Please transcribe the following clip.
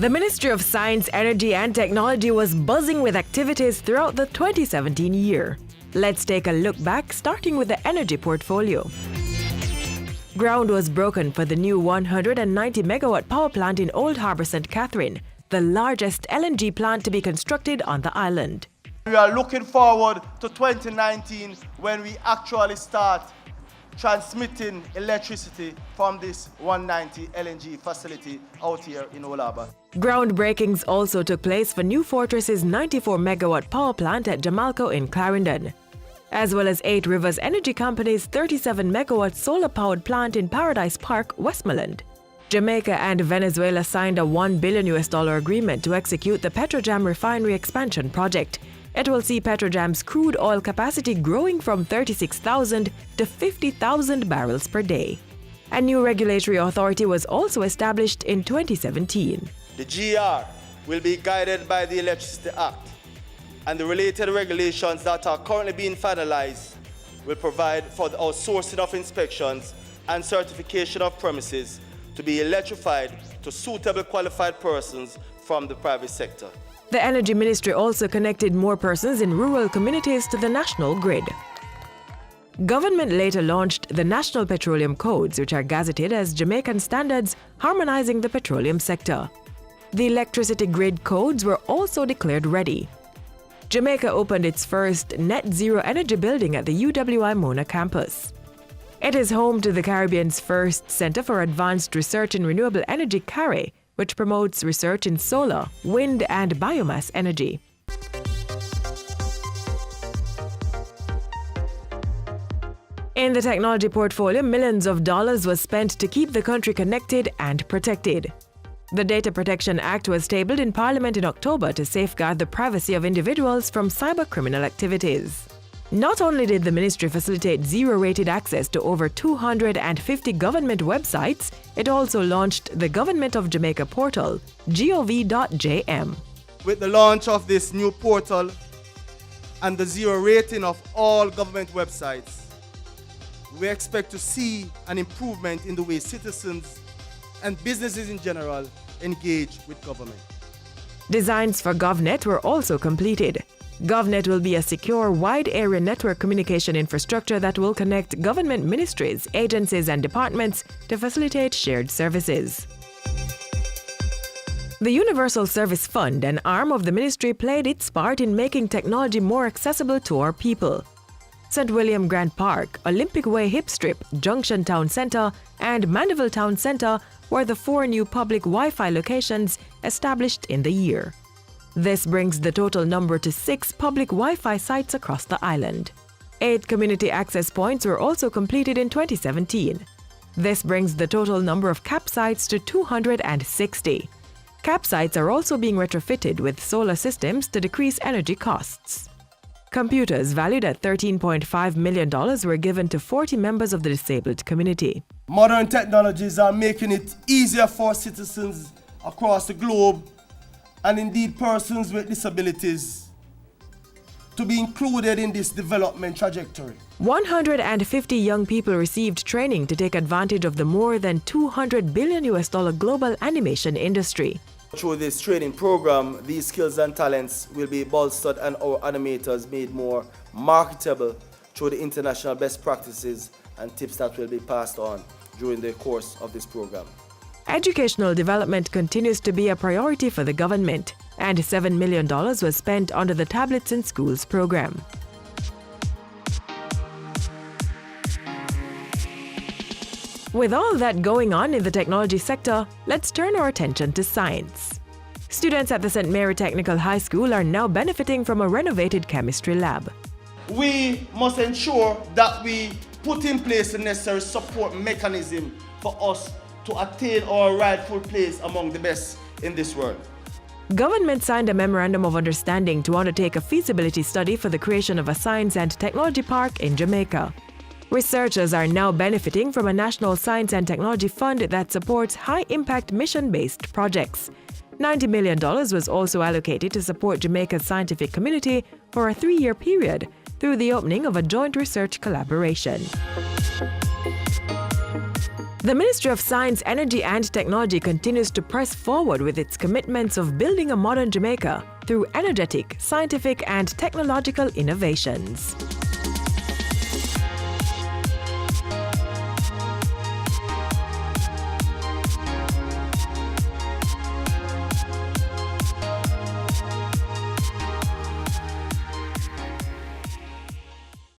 The Ministry of Science, Energy and Technology was buzzing with activities throughout the 2017 year. Let's take a look back, starting with the energy portfolio. Ground was broken for the new 190 megawatt power plant in Old Harbour St. Catherine, the largest LNG plant to be constructed on the island. We are looking forward to 2019 when we actually start transmitting electricity from this 190 LNG facility out here in Old Harbour. Groundbreakings also took place for New Fortress's 94 megawatt power plant at Jamaica in Clarendon, as well as 8 Rivers Energy Company's 37 megawatt solar-powered plant in Paradise Park, Westmoreland. Jamaica and Venezuela signed a $1 billion agreement to execute the Petrojam refinery expansion project. It will see Petrojam's crude oil capacity growing from 36,000 to 50,000 barrels per day. A new regulatory authority was also established in 2017. The GR will be guided by the Electricity Act, and the related regulations that are currently being finalized will provide for the outsourcing of inspections and certification of premises to be electrified to suitable qualified persons from the private sector. The Energy Ministry also connected more persons in rural communities to the national grid. Government later launched the National Petroleum Codes, which are gazetted as Jamaican standards harmonizing the petroleum sector. The electricity grid codes were also declared ready. Jamaica opened its first net zero energy building at the UWI Mona campus. It is home to the Caribbean's first Center for Advanced Research in Renewable Energy, CARE, which promotes research in solar, wind and biomass energy. In the technology portfolio, millions of dollars was spent to keep the country connected and protected. The Data Protection Act was tabled in Parliament in October to safeguard the privacy of individuals from cybercriminal activities. Not only did the ministry facilitate zero-rated access to over 250 government websites, it also launched the Government of Jamaica portal, gov.jm. With the launch of this new portal and the zero rating of all government websites, we expect to see an improvement in the way citizens and businesses in general engage with government. Designs for GovNet were also completed. GovNet will be a secure, wide-area network communication infrastructure that will connect government ministries, agencies and departments to facilitate shared services. The Universal Service Fund, an arm of the ministry, played its part in making technology more accessible to our people. St. William Grant Park, Olympic Way Hip Strip, Junction Town Centre and Mandeville Town Centre were the 4 new public Wi-Fi locations established in the year. This brings the total number to 6 public Wi-Fi sites across the island. 8 community access points were also completed in 2017. This brings the total number of CAP sites to 260. CAP sites are also being retrofitted with solar systems to decrease energy costs. Computers valued at $13.5 million were given to 40 members of the disabled community. Modern technologies are making it easier for citizens across the globe and indeed persons with disabilities to be included in this development trajectory. 150 young people received training to take advantage of the more than $200 billion global animation industry. Through this training program, these skills and talents will be bolstered and our animators made more marketable through the international best practices and tips that will be passed on during the course of this program. Educational development continues to be a priority for the government, and $7 million was spent under the Tablets in Schools program. With all that going on in the technology sector, let's turn our attention to science. Students at the St. Mary Technical High School are now benefiting from a renovated chemistry lab. We must ensure that we put in place the necessary support mechanism for us to attain our rightful place among the best in this world. Government signed a memorandum of understanding to undertake a feasibility study for the creation of a science and technology park in Jamaica. Researchers are now benefiting from a national science and technology fund that supports high-impact mission-based projects. $90 million was also allocated to support Jamaica's scientific community for a 3-year period through the opening of a joint research collaboration. The Ministry of Science, Energy and Technology continues to press forward with its commitments of building a modern Jamaica through energetic, scientific and technological innovations.